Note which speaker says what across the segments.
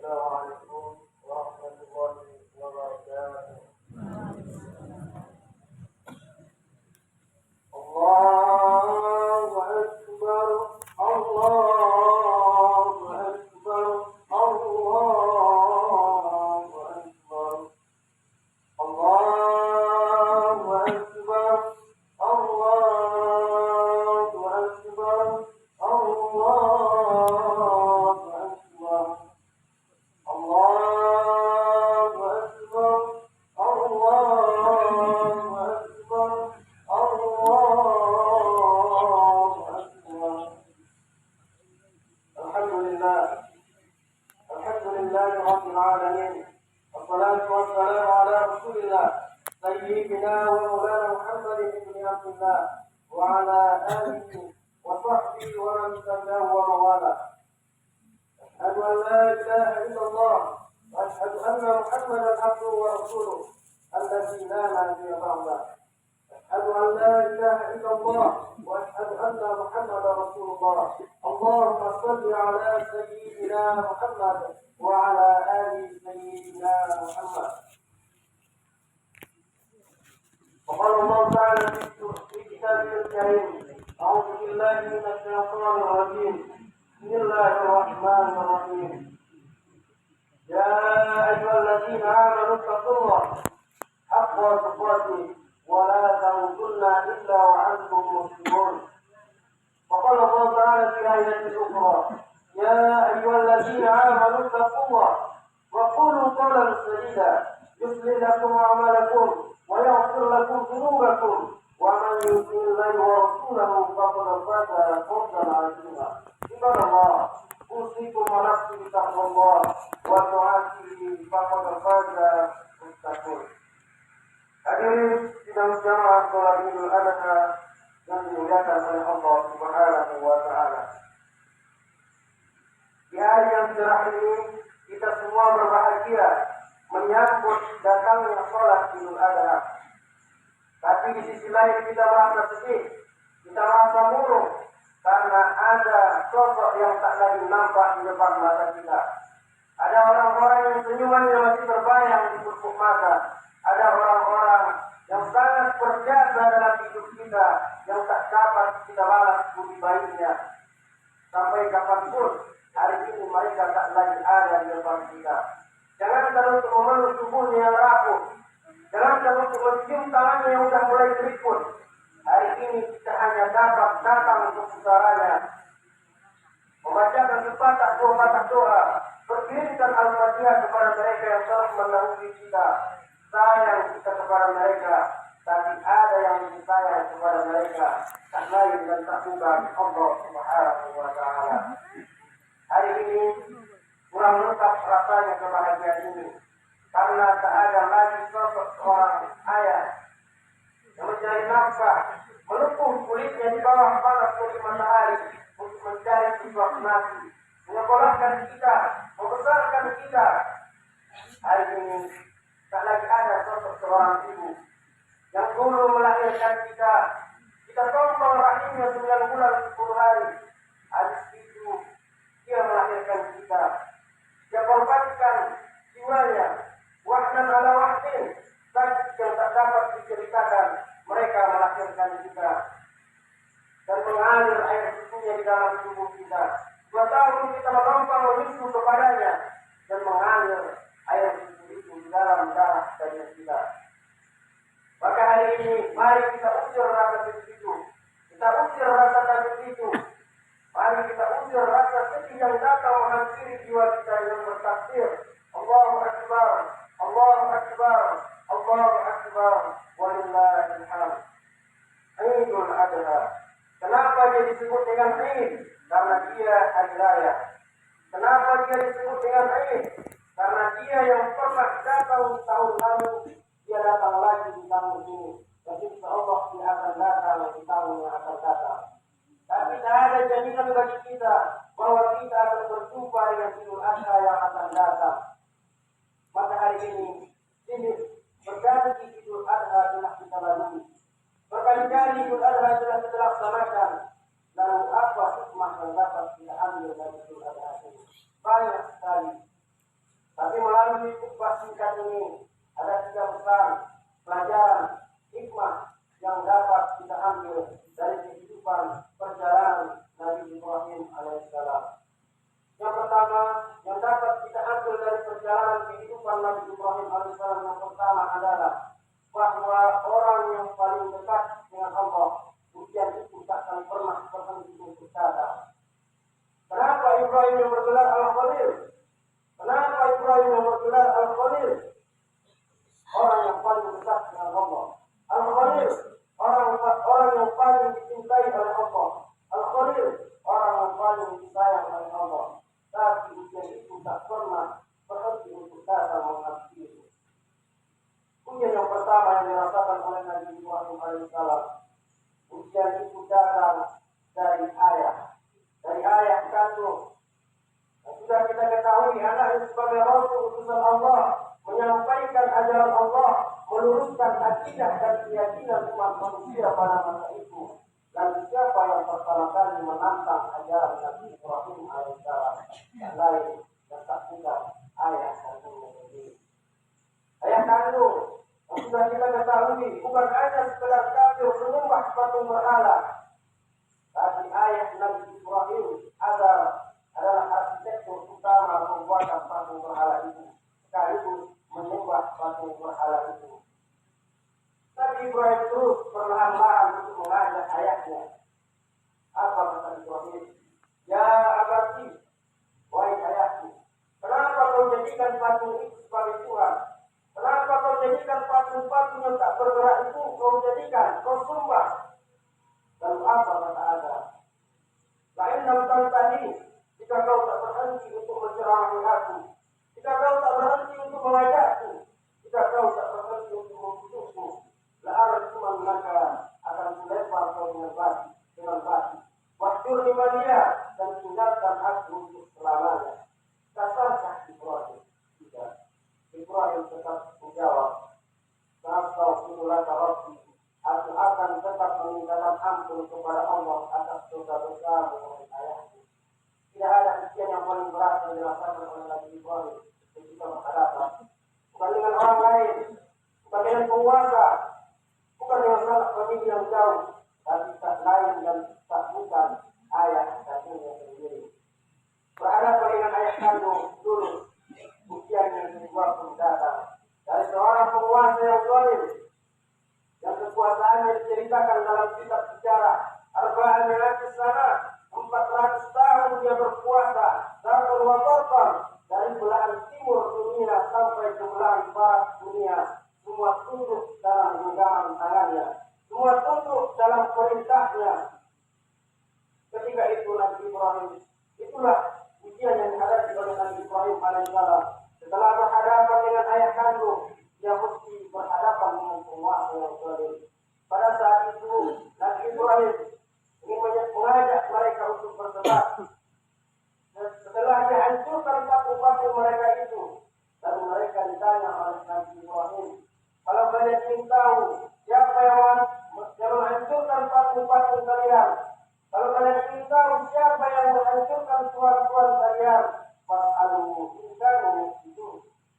Speaker 1: Assalamualaikum warahmatullahi wabarakatuh. Allahu Akbar, Allahu Akbar, Allahu Akbar, Allahu Akbar, Allahu Akbar, Allahu Akbar. Allahu Akbar, Allahu Akbar, Allahu Akbar. Alhamdulillah, Alhamdulillah Rabbil Alamin. Wassalatu wassalamu ala Rasulillah Sayyidina wa Maulana Muhammadin ibn Abdullah wa ala alihi wa sahbihi wa man tabi'ahu wa mawala. أشهد أن لا إله إلا الله وأشهد أن محمدا عبده ورسوله الذي لا نبي بعده. أشهد أن لا إله إلا الله وأشهد أن محمدا رسول الله. اللهم صل على سيدنا محمد وعلى آل سيدنا محمد. وقال الله تعالى في كتابه الكريم: أعوذ بالله من الشيطان الرجيم. بسم الله الرحمن الرحيم. يا أيها الذين آمنوا اتقوا الله حق تقاته ولا تموتن إلا وأنتم مسلمون. وقال الله تعالى في آية أخرى: يا أيها الذين آمنوا اتقوا الله وقولوا قولا سديدا يصلح لكم أعمالكم ويغفر لكم ذنوبكم ومن يطع الله ورسوله فقد فاز فوزا عظيما. عباد الله، أوصيكم ونفسي بتقوى الله وطاعته فقد فاز المتقون. Hadirin sidang jamaah sholat Idul Adha yang dimuliakan oleh Allah Subhanahu wa Ta'ala. Di hari yang cerah ini kita semua berbahagia menyambut datangnya sholat Idul Adha. Tapi di sisi lain kita merasa sedih, kita merasa murung karena ada sosok yang tak lagi nampak di depan mata kita. Ada orang-orang yang senyumannya masih terbayang di pupuk mata. Ada orang-orang yang sangat berjasa dalam hidup kita yang tak dapat kita balas budi baiknya. Sampai kapanpun hari ini mereka tak lagi ada di depan kita. Jangankan untuk memeluk tubuhnya yang rapuh, jangankan untuk mencium tangannya yang sudah mulai keriput. Hari ini kita hanya dapat datang untuk putaranya, membacakan dua patah doa, berkirimkan al-fatihah kepada mereka yang telah mendahului kita, sayang kita kepada mereka, tapi ada yang lebih sayang kepada mereka, tak lain dan tak bukan Allah Subhanahu wa Ta'ala. Hari ini kurang lengkap rasanya kebahagiaan ini, karena tak ada lagi sosok seorang ayah yang mencari nafkah, melumpuh kulitnya di bawah panas terik matahari untuk mencari sesuap nasi, menyekolahkan kita, membesarkan kita. Hari ini tak lagi ada sosok seorang ibu yang dulu melahirkan kita. Kita tombol rahimnya 9 bulan 10 hari. Habis itu dia melahirkan kita. Dia korbankan jiwanya, wahdan ala wahdin, sakit yang tak dapat diceritakan. Mereka melahirkan kita dan mengalir air susunya di dalam tubuh kita. 2 tahun kita merompang menyusu kepadanya dan mengalir air susu itu di dalam darah daging kita. Maka hari ini mari kita usir rasa sedih itu, kita usir rasa takut itu. Mari kita usir rasa sedih yang datang menghampiri jiwa kita yang bertakbir: Allahu Akbar, Allahu Akbar, Allahu Akbar, walillahil hamd. Idul Adha. Kenapa dia disebut dengan Eid? Karena dia hari raya. Kenapa dia disebut dengan Eid? Karena dia yang pernah datang tahun lalu, dia datang lagi di tahun ini. Dan insya Allah dia akan datang di tahun yang akan datang. Tapi tidak ada jaminan bagi kita bahwa kita akan berjumpa dengan Idul Adha yang akan datang. Maka hari ini berganti Idul Adha telah kita lalui. Berkali-kali Idul Adha telah kita laksanakan. Lalu apa hikmah yang dapat kita ambil dari Idul Adha ini? Banyak sekali. Tapi melalui khutbah singkat ini ada 3 besar pelajaran hikmah yang dapat kita ambil dari kehidupan perjalanan Nabi Ibrahim alaihissalam. Yang pertama yang dapat kita ambil dari perjalanan kehidupan Nabi Ibrahim alaihissalam yang pertama adalah bahwa orang yang paling dekat dengan Allah ujian itu tak akan pernah berhenti untuk datang. Kenapa Ibrahim yang bergelar Al-Khalil? Kenapa Ibrahim yang bergelar Al-Khalil? Orang yang paling dekat dengan Allah. Al-Khalil, orang yang paling dicintai oleh Allah. Al-Khalil, orang yang paling disayang oleh Allah. Tapi ujian itu tak pernah berhenti untuk datang menghampiri. Ujian yang pertama yang dirasakan oleh Nabi Ibrahim alaihissalam, ujian itu datang dari ayah kandung. Dan sudah kita ketahui anaknya sebagai Rasul utusan Allah, menyampaikan ajaran Allah, meluruskan akidah dan keyakinan umat manusia pada masa itu. Dan siapa yang pertama kali menantang ajaran Nabi Ibrahim alaihissalam? Yang lain dan tak bukan ayah kandungnya sendiri. Ayah kandung yang sudah kita ketahui bukan hanya sekedar kafir menyembah patung berhala, tapi ayah Nabi Ibrahim adalah arsitektur utama pembuatan patung berhala itu, sekaligus menyembah patung berhala itu. Nabi Ibrahim terus perlahan-lahan untuk mengajak ayahnya. Apa kata Ibrahim? Ya abati, wahai ayahku, kenapa kau jadikan patung itu sebagai Tuhan? Kenapa kau jadikan patung-patung yang tak bergerak itu kau sembah? Lalu apa kata Adam? Lain dalam tadi, jika kau tak berhenti untuk menceramai aku, jika kau tak berhenti untuk mengajakku, jika kau tak berhenti untuk membunuhku, la'arjuman maka akan kulempar kau dengan batu. Wahjur dia dan tinggalkan aku untuk selamanya. Kasarkah Ibrahim? Tidak. Ibrahim tetap menjawab, Astaghfirullah Rabbi, aku akan tetap memintakan ampun kepada Allah atas dosa-dosa mengenai ayahku. Tidak ada ujian yang paling berat yang dirasakan oleh Nabi Ibrahim ketika berhadapan bukan dengan orang lain, bukan dengan penguasa, bukan dengan sanak famili yang jauh, tapi tak lain dan tak bukan ayah kandungnya sendiri. Berhadapan dengan ayah kandung dulu, ujian yang kedua pun datang dari seorang penguasa yang zalim, yang kekuasaannya diceritakan dalam kitab sejarah. Arba'an mi'atis sana, 400 tahun dia berkuasa, Darul wa Barqan, dari belahan timur dunia sampai ke belahan barat dunia. Semua tunduk dalam genggaman tangannya, semua tunduk dalam perintahnya. Ketika itu Nabi Ibrahim, itulah ujian yang dihadapi oleh Nabi Ibrahim alaihissalam. Setelah berhadapan dengan ayah kandung, dia mesti berhadapan dengan penguasa yang zalim. Pada saat itu Nabi Ibrahim ingin mengajak mereka untuk berdebat. Dan setelah dihancurkan patung-patung mereka itu, lalu mereka ditanya oleh Nabi Ibrahim, kalau kalian ingin tahu siapa yang menghancurkan patung-patung kalian, kalau kalian ingin tahu siapa yang menghancurkan tuan-tuan kalian, fas'alu ingkanu itu.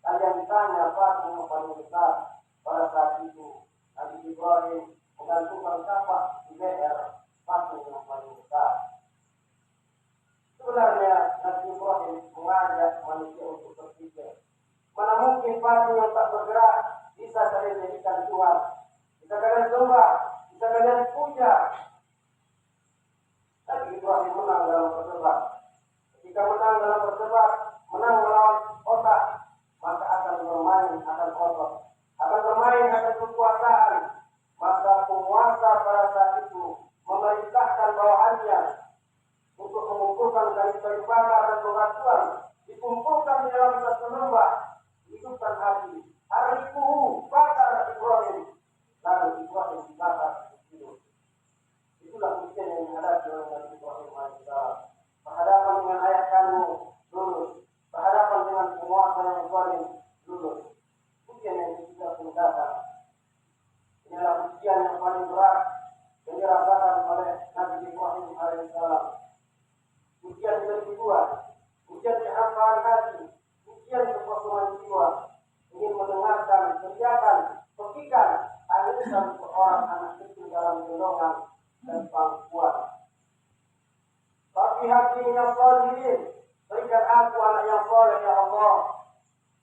Speaker 1: Kalian tanya patung yang paling besar. Pada saat itu Nabi Ibrahim menggantungkan kapak di leher patung yang paling besar. Sebenarnya Nabi Ibrahim mengajak manusia untuk berpikir, mana mungkin patung yang tak bergerak bisa kalian jadikan Tuhan, bisa kalian sembah, bisa kalian puja. Nabi Ibrahim menang dalam berdebat. Ketika menang dalam berdebat, menang melawan otak, maka akan bermain akan otot, akan bermain akan kekuasaan. Maka penguasa pada saat itu memerintahkan keberadaannya untuk mengumpulkan kayu bakar dan bebatuan, dikumpulkan di dalam satu lembah, hidupkan api. Hariku bakar Ibrahim, lalu Ibrahim dibakar hidup. Itulah ujian yang dihadapi oleh Nabi Ibrahim alaihissalam. Berhadapan dengan ayah kandung, lulus. Berhadapan dengan penguasa yang zalim, lulus. Ujian yang tidak datang. Inilah ujian yang paling berat yang dirasakan oleh Nabi Ibrahim alaihissalam. Ujian kedua, ujian kehampaan hati, ujian kekosongan jiwa, ingin mendengarkan, kerjakan, petikan, akhirkan seorang anak kecil dalam gendongan dan pangkuan. Tapi hati yang salihin, berikan aku anak yang soleh ya Allah.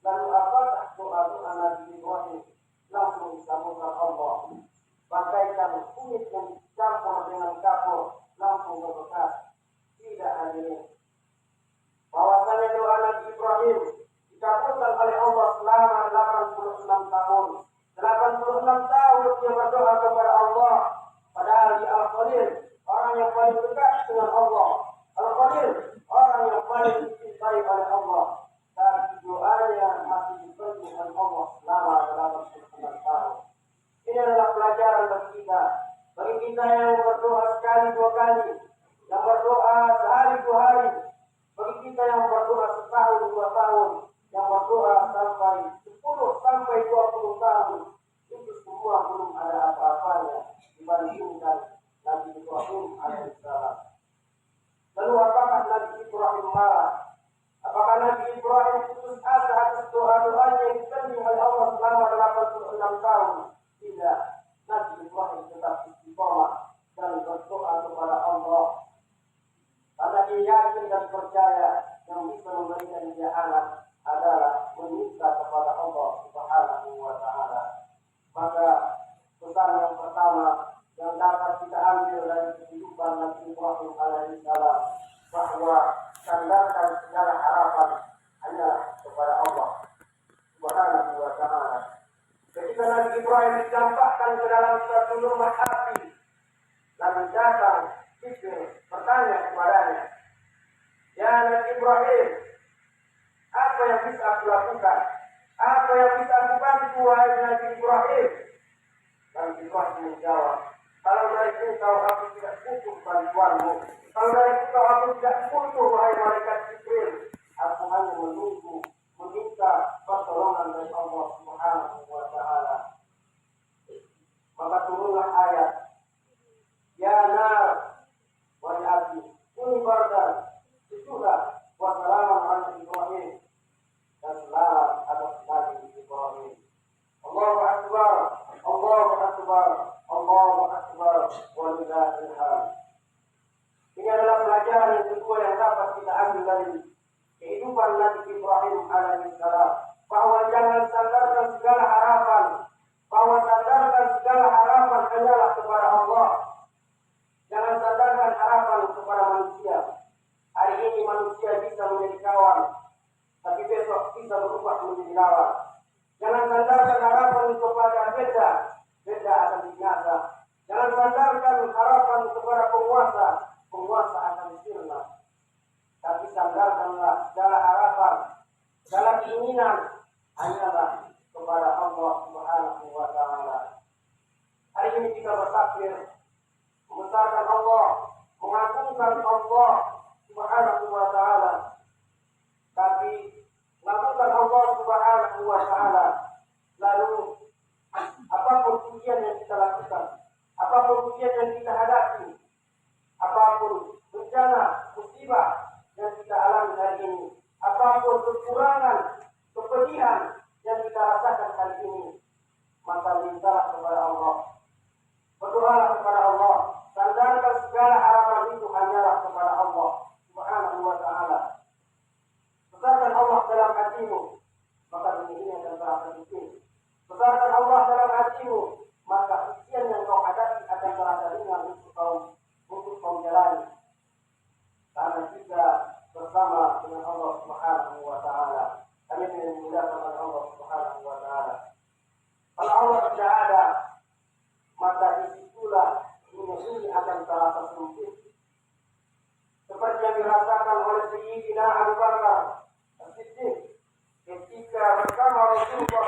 Speaker 1: Lalu apakah doa Nabi Ibrahim langsung disambutkan Allah? Bagaikan kunyit yang dicampur dengan kapur langsung berbekas. Tidak hadirin. Bahwasanya doa Nabi Ibrahim dikabulkan oleh Allah selama 86 tahun. 86 tahun dia berdoa kepada Allah. Padahal di Al-Khalil, orang yang paling dekat dengan Allah. Al-Khalil, orang yang paling dicintai oleh Allah. Tapi doanya masih dipenuhi oleh Allah selama 86 tahun. Ini adalah pelajaran bagi kita. Bagi kita yang berdoa sekali dua kali, yang berdoa sehari dua hari, bagi kita yang berdoa setahun dua tahun, yang berdoa sampai 10 sampai 20 tahun, itu semua belum ada apa-apanya dibandingkan Nabi Ibrahim alaihissalam. Lalu apakah Nabi Ibrahim marah? Apakah Nabi Ibrahim putus asa atas doa-doanya yang dipenuhi oleh Allah selama 86 tahun? Tidak. Nabi Ibrahim tetap istiqomah dan berdoa kepada Allah. Karena dia yakin dan percaya yang bisa memberikan dia anak adalah meminta kepada Allah Subhanahu wa Ta'ala. Maka pesan yang pertama yang dapat kita ambil dari kehidupan Nabi Ibrahim alaihissalam, bahwa sandarkan segala harapan hanya kepada Allah Subhanahu wa Ta'ala. Ketika Nabi Ibrahim dicampakkan ke dalam suatu lembah api, lalu datang Jibril bertanya kepadanya, "Ya Nabi Ibrahim, apa yang bisa aku lakukan? Apa yang bisa aku bantu, wahai Nabi Ibrahim?" Nabi Ibrahim menjawab, "Kalau dari engkau aku tidak butuh bantuanmu. Kalau dari engkau aku tidak butuh, wahai malaikat Jibril. Aku hanya menunggu, meminta pertolongan dari Allah Subhanahu wa Ta'ala." Maka turunlah ayat, "Ya nar, wahai api, kuni bardan, sejudah, wa salaman ala Ibrahim." Dan selamat atas Nabi Ibrahim. Allahu Akbar, Allahu Akbar, Allahu Akbar, walillahil hamd. Ini adalah pelajaran yang kedua yang dapat kita ambil dari kehidupan Nabi Ibrahim alaihissalam, bahwa jangan sandarkan segala harapan, bahwa sandarkan segala harapan hanyalah kepada Allah. Jangan sandarkan harapan kepada manusia. Hari ini manusia bisa menjadi kawan, tapi besok bisa berubah menjadi lawan. Jangan sandarkan harapan kepada beda, beda akan binasa. Jangan sandarkan harapan kepada penguasa, penguasa akan sirna. Tapi sandarkanlah segala harapan, segala keinginan hanyalah kepada Allah Subhanahu wa Ta'ala. Hari ini kita bertakbir, membesarkan Allah, mengagungkan Allah Subhanahu wa Ta'ala. Tapi mengagungkan Allah Subhanahu wa Ta'ala, lalu apapun ujian yang kita lakukan, apapun ujian yang kita hadapi, apapun bencana, musibah yang kita alami hari ini, apapun kekurangan, kepedihan yang kita rasakan hari ini, maka mintalah kepada Allah, berdoalah kepada Allah, sandarkan segala harapan itu hanyalah kepada Allah Subhanahu wa Ta'ala. Besarkan Allah dalam hatimu, maka dunia akan terasa kecil. Besarkan Allah dalam hatimu, maka ujian yang kau hadapi akan terasa ringan untuk kau jalani. Karena kita bersama dengan Allah Subhanahu wa Ta'ala. Kami dimuliakan oleh Allah Subhanahu wa Ta'ala. Kalau Allah tidak ada, maka disitulah dunia ini akan terasa sempit. Sayyidina Abu Bakar As-Siddiq ketika bersama Rasulullah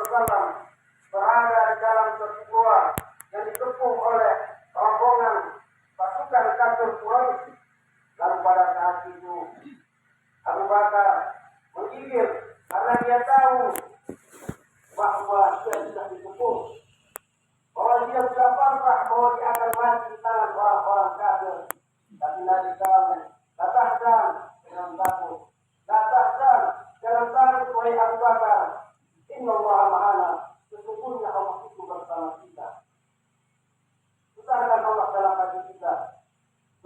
Speaker 1: SAW berada di dalam suatu gua yang dikepung oleh rombongan pasukan kafir Quraisy. Lalu pada saat itu Abu Bakar menggigil karena dia tahu bahwa dia sudah dikepung, bahwa dia sudah pasrah bahwa dia akan mati di tangan orang-orang kafir. Tapi Nabi tahu, la tahzan, jangan takut, la tahzan, jangan takut wahai Abu Bakar. Inna Allah ma'ana, sesungguhnya Allah itu bersama kita. Besarkan Allah dalam hati kita,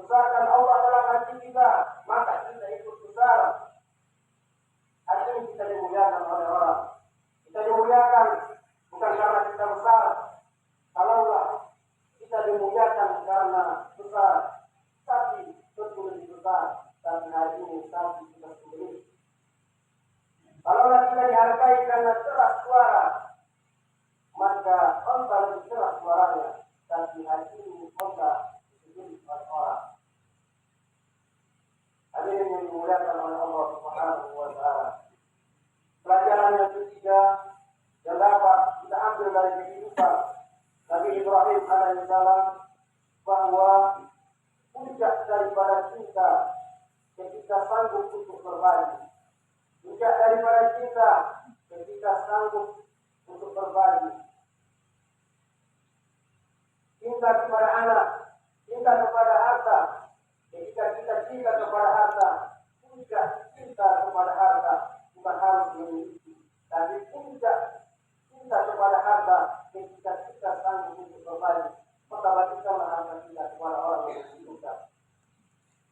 Speaker 1: besarkan Allah dalam hati kita, maka kita ikut besar. Hari ini kita dimuliakan oleh orang. Kita dimuliakan bukan karena kita besar. Kalaulah kita dimuliakan karena besar, tapi tentu lebih besar. Tapi hari ini tapi kita sendiri. Kalaulah kita dihargai karena keras suara, maka onta lebih keras suaranya. Tapi hari ini onta disebut oleh orang. Hadirin yang dimuliakan oleh Allah Subhanahu wa Ta'ala. Pelajaran yang ketiga yang dapat kita ambil dari kehidupan Nabi Ibrahim alaihissalam, bahwa puncak daripada cinta ketika sanggup untuk berbagi. Puncak daripada cinta ketika sanggup untuk berbagi. Cinta kepada anak, cinta kepada harta. Ketika kita cinta kepada harta, puncak cinta kepada harta bukan harus memiliki, tapi puncak cinta kepada harta ketika kita sanggup untuk berbagi. Maka bagikanlah harta kita kepada orang yang membutuhkan.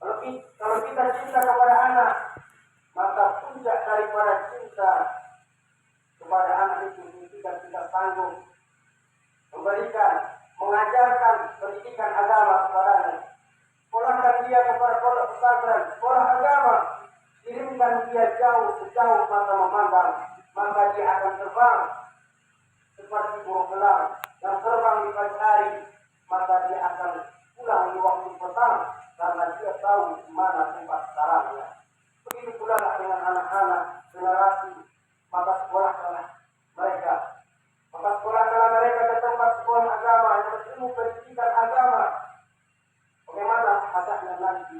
Speaker 1: Kalau kita cinta kepada anak, maka puncak daripada cinta kepada anak itu ketika kita sanggup memberikan, mengajarkan pendidikan agama kepadanya. Sekolahkan dia kepada pondok pesantren, sekolah agama, kirimkan dia sejauh mata memandang, maka dia akan terbang seperti burung elang yang terbang di pagi hari, maka dia akan pulang di waktu petang karena dia tahu di mana tempat sarangnya. Begitu pula dengan anak-anak generasi, maka sekolahkanlah mereka. Maka sekolahkanlah mereka ke tempat sekolah agama yang berilmu pendidikan agama. Bagaimana hadahnya nanti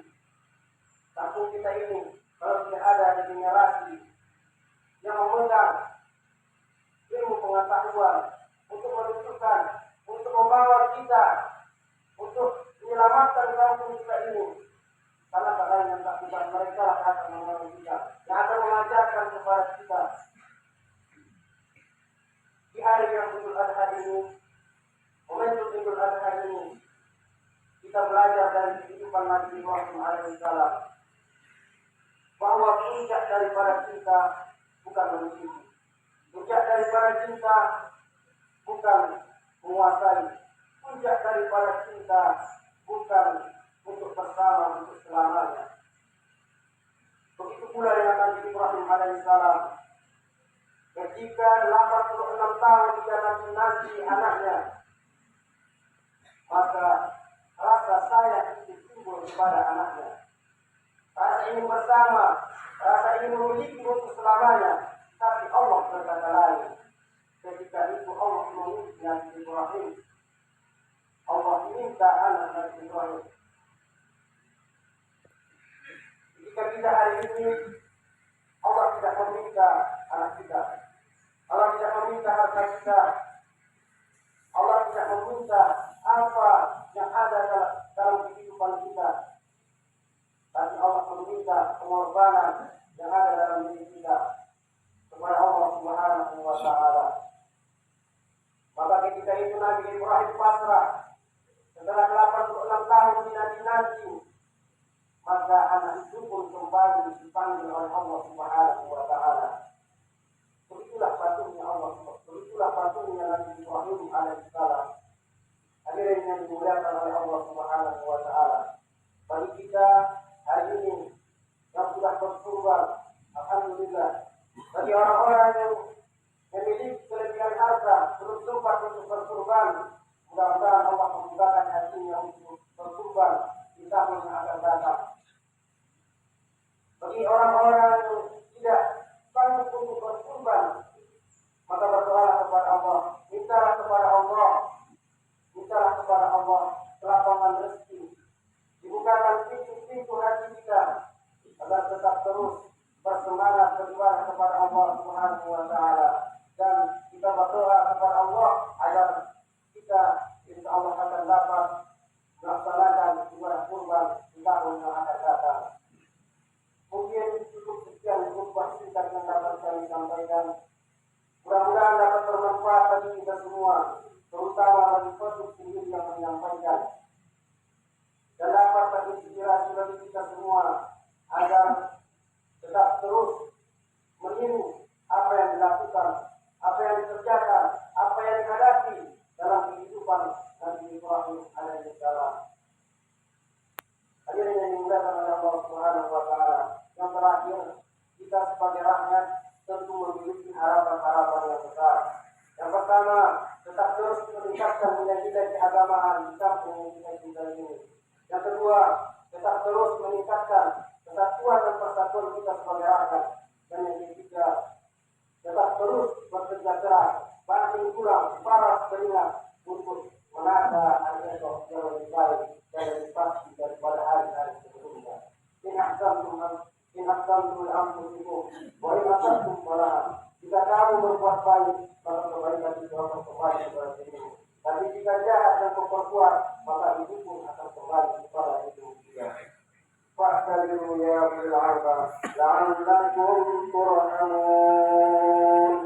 Speaker 1: kampung kita ini kalau tidak ada di generasi yang memegang ilmu pengetahuan untuk menunjukkan, untuk membawa kita, untuk menyelamatkan kampung kita ini. Karena lain yang tak bukan mereka akan membawa kita, yang akan mengajarkan kepada kita. Di hari yang Idul Adha ini, momentum Idul Adha ini, kita belajar dari kehidupan Nabi Ibrahim alaihissalam bahwa puncak daripada cinta bukan memiliki, puncak daripada cinta bukan menguasai, puncak daripada cinta bukan untuk bersama, untuk selamanya. Begitu pula dengan Nabi Ibrahim alaihissalam, ketika 86 tahun dia nanti anaknya, maka rasa sayang itu timbul kepada anaknya. Rasa ingin bersama, rasa ingin memiliki untuk selamanya. Tapi Allah berkata lain. Ketika itu Allah menguji Nabi Ibrahim. Allah minta anak Nabi Ibrahim. Jika kita hari ini, Allah tidak meminta anak kita. Allah tidak meminta harta kita. Allah tidak meminta apa yang ada dalam kehidupan kita. Tapi Allah meminta pengorbanan yang ada dalam diri kita kepada Allah Subhanahu wa Ta'ala. Maka ketika itu Nabi Ibrahim pasrah. Setelah 86 tahun dinanti-nanti, maka anak itu pun kembali dipanggil oleh Allah Subhanahu wa Ta'ala. Begitulah patungnya Allah, begitulah patungnya Nabi Ibrahim alaihissalam. Hadirin yang dimuliakan oleh Allah Subhanahu wa Ta'ala. Bagi kita hari ini yang sudah berkurban, alhamdulillah. Bagi orang-orang yang memiliki kelebihan harta belum sempat untuk berkurban, mudah-mudahan Allah memudahkan hatinya untuk berkurban di tahun yang akan datang. Bagi Bagi orang-orang yang tidak sanggup untuk berkurban, maka berdoalah kepada Allah, mintalah kepada Allah, lapangan rezeki, dibukakan pintu-pintu hati kita agar tetap terus bersemangat beribadah kepada Allah Subhanahu wa taala, dan kita berdoa kepada Allah agar kita insya Allah akan dapat melaksanakan ibadah kurban di tahun yang akan datang. Mungkin cukup sekian khutbah singkat yang dapat kami sampaikan. Mudah-mudahan dapat bermanfaat bagi kita semua, terutama bagi penulis sendiri yang menyampaikan, dan dapat terinspirasi bagi kita semua agar tetap terus meniru apa yang dilakukan, apa yang dikerjakan, apa yang dihadapi dalam kehidupan Nabi Ibrahim alaihi salam. Hadirin yang dimuliakan oleh Allah Subhanahu wa taala, yang terakhir, kita sebagai rakyat tentu memiliki harapan-harapan yang besar. Yang pertama, tetap terus meningkatkan nilai-nilai keagamaan di kampung kita ini. Yang kedua, tetap terus meningkatkan kesatuan dan persatuan kita sebagai rakyat. Dan yang ketiga, tetap terus bekerja keras, banting tulang, paras keringat untuk menata hari esok yang lebih baik dan lebih pasti daripada hari-hari sebelumnya. Inaksamtul amrusikum, wa inaksamtum malahan. Jika kamu berbuat baik, maka kebaikan itu akan kembali kepada dirimu. Tapi jika jahat dan berbuat, maka itu pun akan kembali kepada dirimu juga. Fa'tadiru ya bil 'alba, la'allakum turhamun.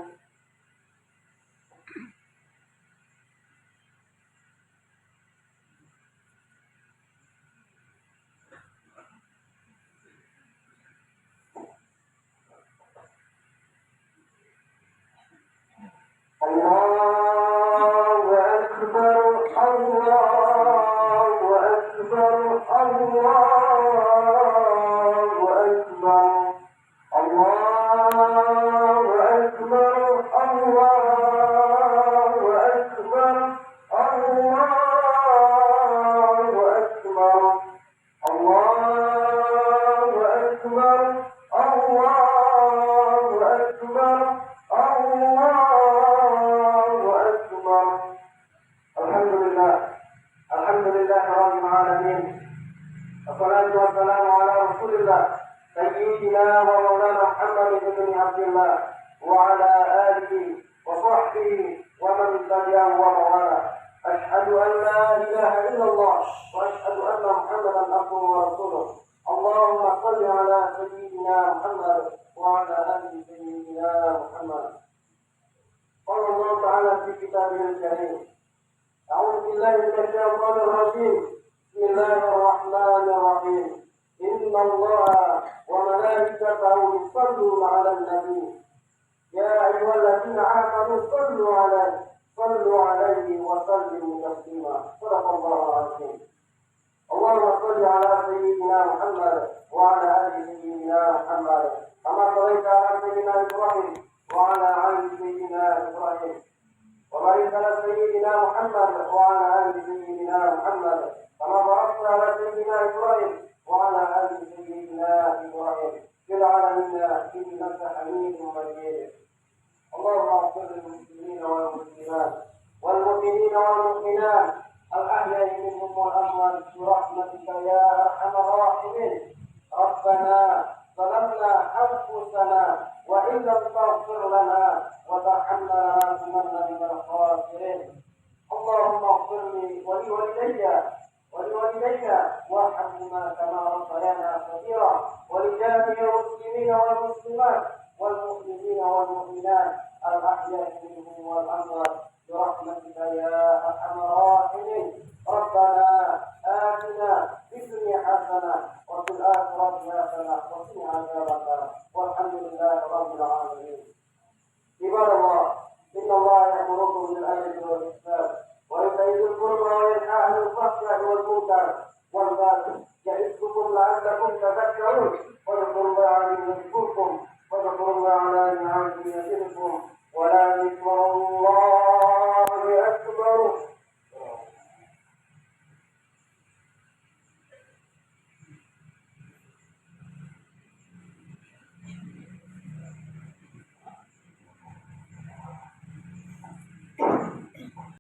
Speaker 1: سيدنا ومولانا محمد بن عبد الله وعلى آله وصحبه ومن تبعه وموالاه. أشهد أن لا إله إلا الله وأشهد أن محمدا عبده ورسوله. اللهم صل على سيدنا محمد وعلى آل سيدنا محمد. قال الله تعالى في كتابه الكريم: أعوذ بالله من الشيطان الرجيم. بسم الله الرحمن الرحيم. إن الله وملائكته يصلون على النبي يا أيها الذين آمنوا صلوا عليه وسلموا تسليما. صدق الله العظيم. اللهم صل على سيدنا محمد وعلى آل سيدنا محمد كما صليت على سيدنا إبراهيم وعلى آل سيدنا إبراهيم، وبارك على سيدنا محمد وعلى آل سيدنا محمد كما باركت على سيدنا إبراهيم وعلى آل سيدنا إبراهيم في العالمين إنك حميد مجيد. اللهم اغفر للمسلمين والمسلمات والمؤمنين والمؤمنات الأحياء منهم والأموات برحمتك يا أرحم الراحمين. ربنا ظلمنا أنفسنا وإن لم تغفر لنا وترحمنا لنكونن من الخاسرين. اللهم اغفر لي ولوالدي وارحمهما كما ربيانا صغيرا، ولجميع المسلمين والمسلمات والمؤمنين والمؤمنات الأحياء منهم والأموات برحمتك يا أرحم الراحمين. ربنا آتنا في الدنيا حسنة وفي الآخرة حسنة وقنا عذاب النار، والحمد لله رب العالمين. عباد الله، إن الله يأمركم بالعدل والإحسان وإيتاء ذي القربى وينهى عن الفحشاء والمنكر والبغي